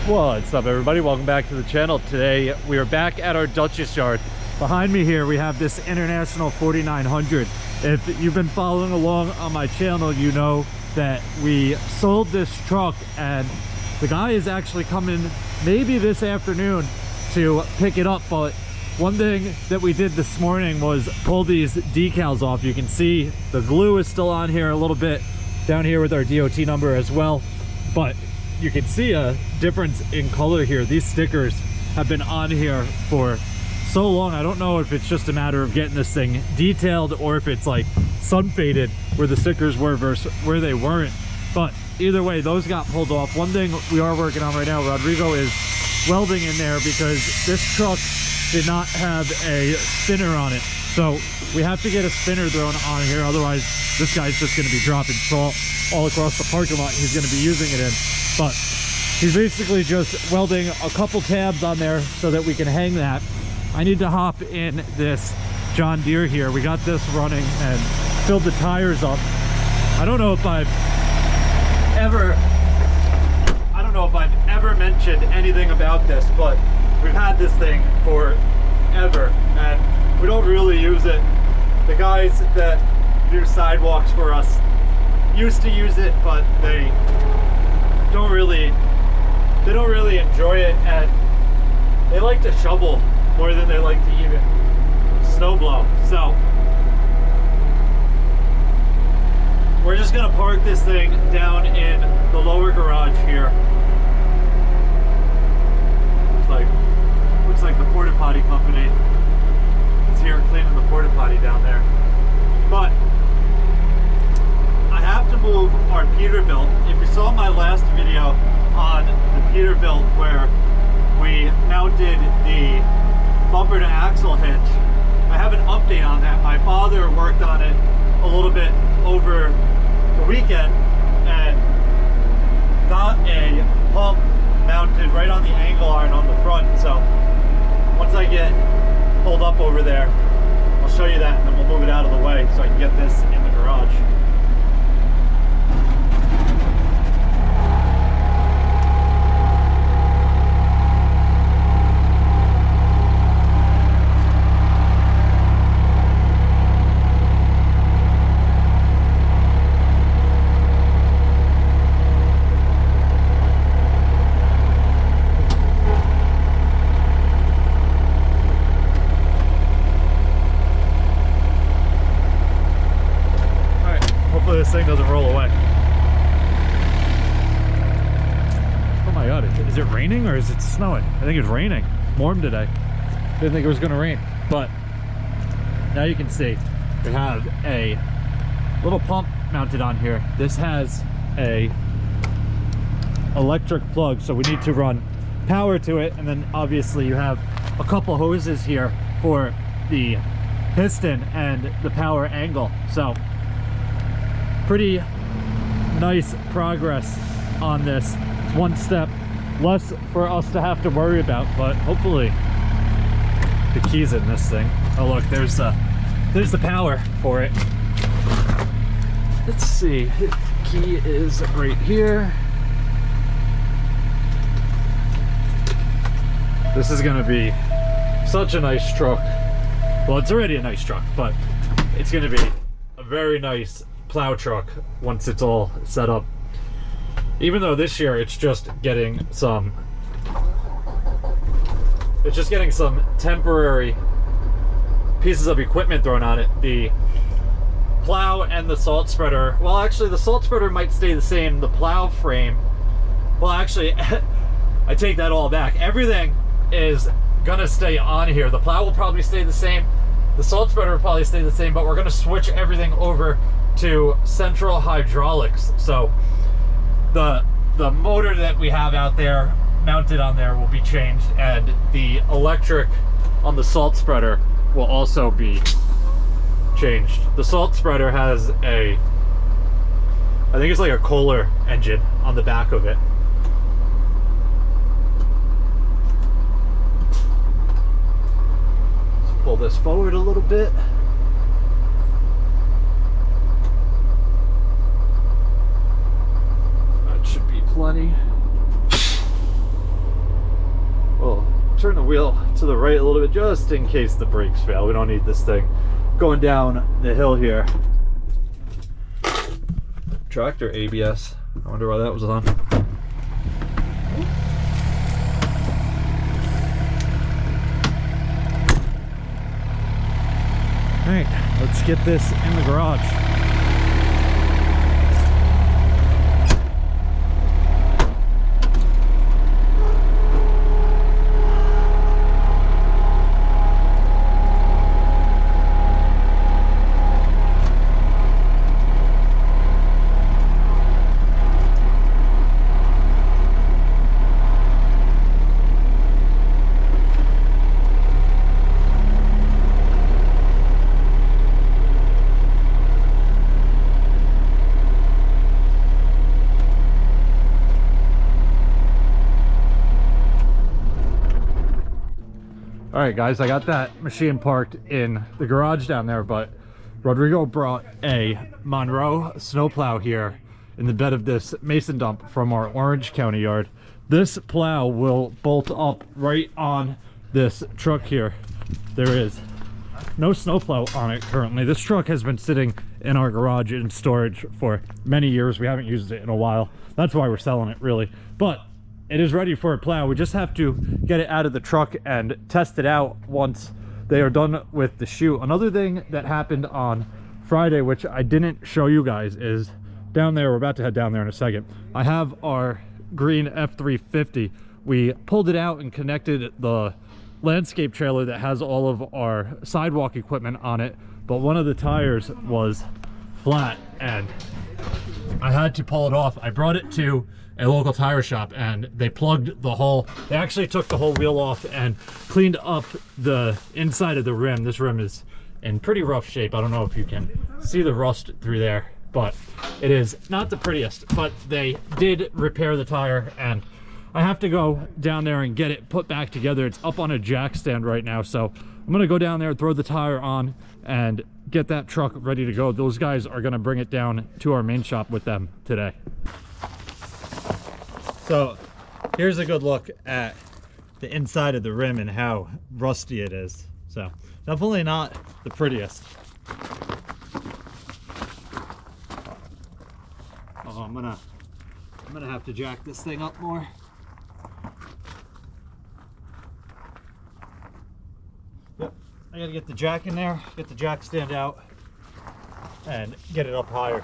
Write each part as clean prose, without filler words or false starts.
What's up, everybody? Welcome back to the channel. Today we are back at our Dutchess yard. Behind me here we have this International 4900. If you've been following along on my channel, you know that we sold this truck and the guy is actually coming maybe this afternoon to pick it up. But one thing that we did this morning was pull these decals off. You can see the glue is still on here a little bit down here with our DOT number as well, but you can see a difference in color here. These stickers have been on here for so long. I don't know if it's just a matter of getting this thing detailed or if it's like sun faded where the stickers were versus where they weren't. But either way, those got pulled off. One thing we are working on right now, Rodrigo is welding in there because this truck did not have a spinner on it. So we have to get a spinner thrown on here. Otherwise, this guy's just going to be dropping salt all across the parking lot he's going to be using it in. But he's basically just welding a couple tabs on there so that we can hang that. I need to hop in this John Deere here. We got this running and filled the tires up. I don't know if I've ever mentioned anything about this, but we've had this thing forever and we don't really use it. The guys that do sidewalks for us used to use it, but they don't really enjoy it, and they like to shovel more than they like to even snow blow. So we're just gonna park this thing down in the lower garage here. Looks like the porta potty company is here cleaning the porta potty down there. But I have to move our Peterbilt. If you saw my last video on the Peterbilt where we mounted the bumper to axle hitch, I have an update on that. My father worked on it a little bit over the weekend and got a pump mounted right on the angle iron on the front. So once I get pulled up over there, I'll show you that and then we'll move it out of the way so I can get this in the garage. This thing doesn't roll away. Oh my god, is it raining or is it snowing? I think it's raining. It's warm today. Didn't think it was gonna rain, but now you can see we have a little pump mounted on here. This has a electric plug, so we need to run power to it, and then obviously you have a couple hoses here for the piston and the power angle. So pretty nice progress on this. It's one step less for us to have to worry about, but hopefully the key's in this thing. Oh look, there's the power for it. Let's see, the key is right here. This is gonna be such a nice truck. Well, it's already a nice truck, but it's gonna be a very nice plow truck once it's all set up. Even though this year it's just getting some temporary pieces of equipment thrown on it. The plow and the salt spreader, well actually the salt spreader might stay the same. The plow frame, well actually I take that all back. Everything is gonna stay on here. The plow will probably stay the same, the salt spreader will probably stay the same, but we're gonna switch everything over to central hydraulics. So the motor that we have out there mounted on there will be changed, and the electric on the salt spreader will also be changed. The salt spreader has I think it's like a Kohler engine on the back of it. Let's pull this forward a little bit. That should be plenty. turn the wheel to the right a little bit just in case the brakes fail. We don't need this thing going down the hill here. Tractor ABS. I wonder why that was on. All right, let's get this in the garage. All right, guys, I got that machine parked in the garage down there, but Rodrigo brought a Monroe snowplow here in the bed of this mason dump from our Orange County yard. This plow will bolt up right on this truck here. There is no snowplow on it currently. This truck has been sitting in our garage in storage for many years. We haven't used it in a while. That's why we're selling it, really. But it is ready for a plow. We just have to get it out of the truck and test it out once they are done with the shoot. Another thing that happened on Friday, which I didn't show you guys, is down there, we're about to head down there in a second. I have our green F350. We pulled it out and connected the landscape trailer that has all of our sidewalk equipment on it, but one of the tires was flat and I had to pull it off. I brought it to a local tire shop and they plugged the hole. They actually took the whole wheel off and cleaned up the inside of the rim. This rim is in pretty rough shape. I don't know if you can see the rust through there, but it is not the prettiest. But they did repair the tire and I have to go down there and get it put back together. It's up on a jack stand right now, so I'm gonna go down there, throw the tire on, and get that truck ready to go. Those guys are gonna bring it down to our main shop with them today. So here's a good look at the inside of the rim and how rusty it is. So definitely not the prettiest. Oh, I'm gonna have to jack this thing up more. Yep, I gotta get the jack in there, get the jack stand out, and get it up higher.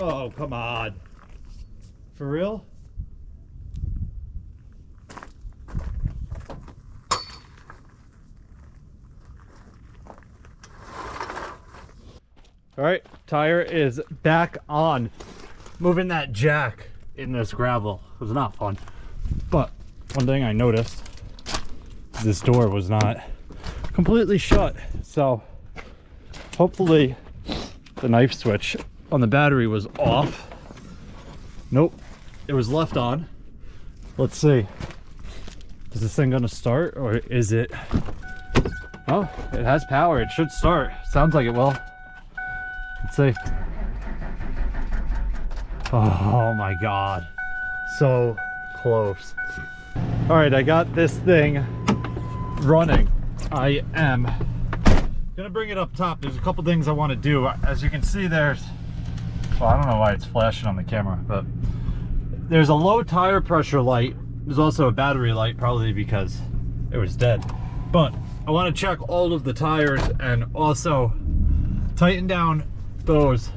Oh, come on. For real? All right, tire is back on. Moving that jack in this gravel was not fun. But one thing I noticed, this door was not completely shut. So hopefully the knife switch on the battery was off. Nope, it was left on. Let's see. Is this thing gonna start or is it? Oh, it has power. It should start. Sounds like it will. Let's see. Oh my God. So close. All right, I got this thing running. I am gonna bring it up top. There's a couple things I want to do. As you can see, there's, well, I don't know why it's flashing on the camera, but there's a low tire pressure light. There's also a battery light, probably because it was dead. But I want to check all of the tires and also tighten down those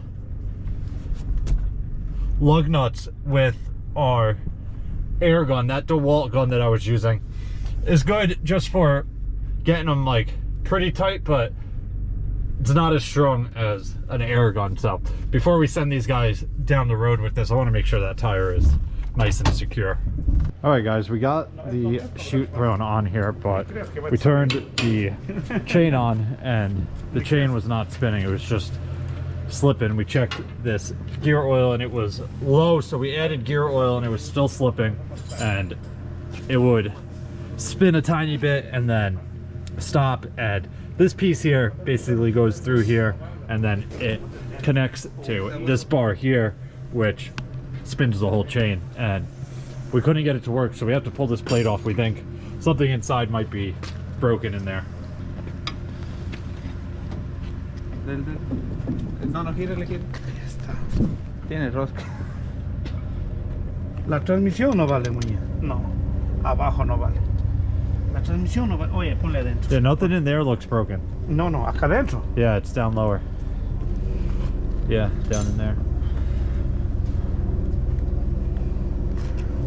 lug nuts with our air gun, that DeWalt gun that I was using, is good just for getting them like pretty tight, but it's not as strong as an air gun. So before we send these guys down the road with this, I want to make sure that tire is nice and secure. All right guys, we got the chute thrown on here, but we turned the chain on and the chain was not spinning, it was just slipping. We checked this gear oil and it was low, so we added gear oil and it was still slipping, and it would spin a tiny bit and then stop. And this piece here basically goes through here and then it connects to this bar here, which spins the whole chain, and we couldn't get it to work, so we have to pull this plate off. We think something inside might be broken in there. No, no, gírale, gírale. Ahí está. Tiene rosca. La transmisión no vale, muñeca. No, abajo no vale. La transmisión no vale. Oye, ponle adentro. Yeah, nothing in there looks broken. No, no, acá adentro. Yeah, it's down lower. Yeah, down in there.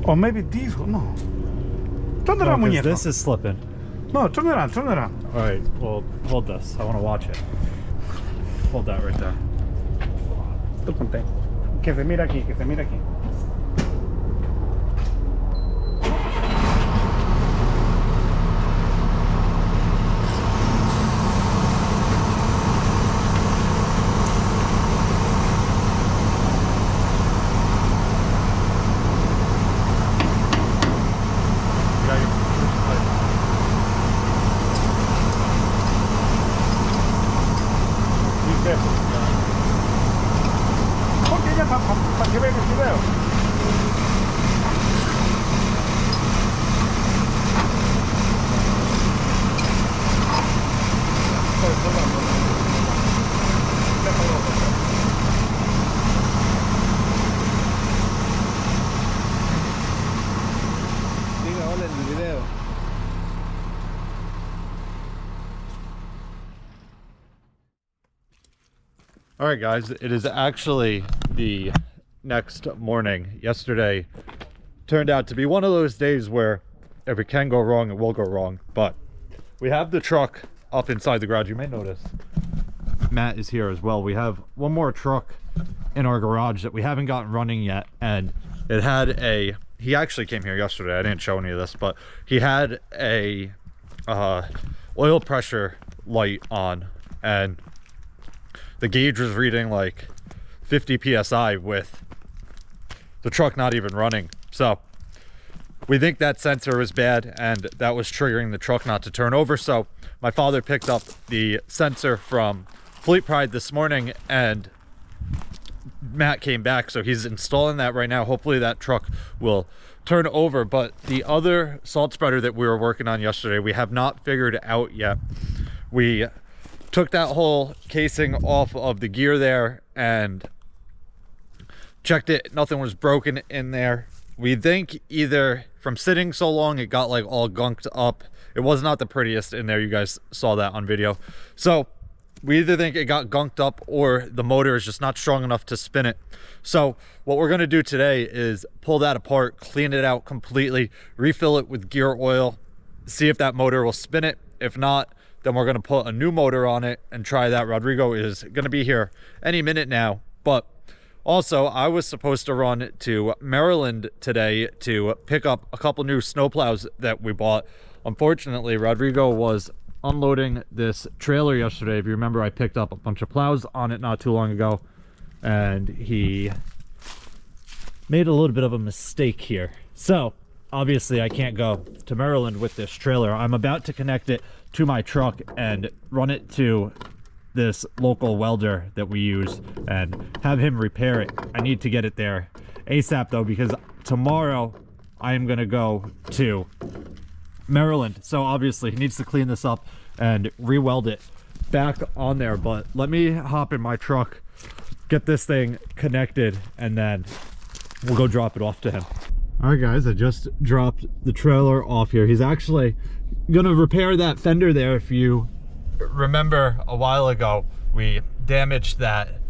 Or maybe these. No. Turn around, muñeca. This is slipping. No, turn around, turn around. All right, well, hold this. I want to watch it. Hold that right there. Tú ponte. Que se mira aquí, que se mira aquí. Porque ya para que vean el video. Diga hola en el video. All right, guys, it is actually the next morning. Yesterday turned out to be one of those days where if it can go wrong, it will go wrong. But we have the truck up inside the garage. You may notice Matt is here as well. We have one more truck in our garage that we haven't gotten running yet, and it had a, he actually came here yesterday. I didn't show any of this, but he had a oil pressure light on, and the gauge was reading like 50 psi with the truck not even running. So we think that sensor was bad and that was triggering the truck not to turn over. So my father picked up the sensor from Fleet Pride this morning and Matt came back, so he's installing that right now. Hopefully that truck will turn over. But the other salt spreader that we were working on yesterday, we have not figured out yet. We took that whole casing off of the gear there and checked it. Nothing was broken in there. We think either from sitting so long it got like all gunked up. It was not the prettiest in there. You guys saw that on video. So we either think it got gunked up or the motor is just not strong enough to spin it. So what we're going to do today is pull that apart, clean it out completely, refill it with gear oil, see if that motor will spin it. If not, then we're going to put a new motor on it and try that. Rodrigo is going to be here any minute now. But also, I was supposed to run to Maryland today to pick up a couple new snowplows that we bought. Unfortunately, Rodrigo was unloading this trailer yesterday. If you remember, I picked up a bunch of plows on it not too long ago, and he made a little bit of a mistake here. So obviously I can't go to Maryland with this trailer. I'm about to connect it to my truck and run it to this local welder that we use and have him repair it. I need to get it there ASAP though, because tomorrow I am going to go to Maryland. So obviously he needs to clean this up and re-weld it back on there. But let me hop in my truck, get this thing connected, and then we'll go drop it off to him. All right guys, I just dropped the trailer off here. He's actually gonna repair that fender there. If you remember a while ago, we damaged that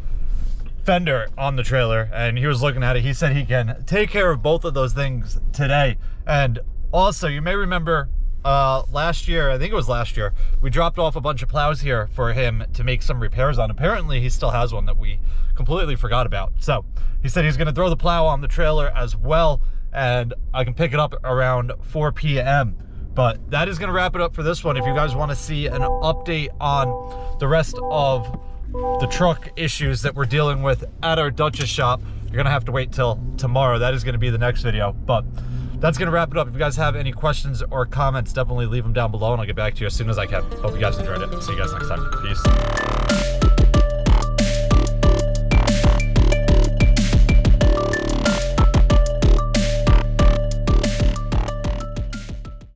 fender on the trailer, and he was looking at it. He said he can take care of both of those things today. And also, you may remember last year, I think it was last year, we dropped off a bunch of plows here for him to make some repairs on. Apparently he still has one that we completely forgot about. So he said he's going to throw the plow on the trailer as well, and I can pick it up around 4 p.m. But that is going to wrap it up for this one. If you guys want to see an update on the rest of the truck issues that we're dealing with at our Dutchess shop, you're going to have to wait till tomorrow. That is going to be the next video. But that's going to wrap it up. If you guys have any questions or comments, definitely leave them down below, and I'll get back to you as soon as I can. Hope you guys enjoyed it. See you guys next time. Peace.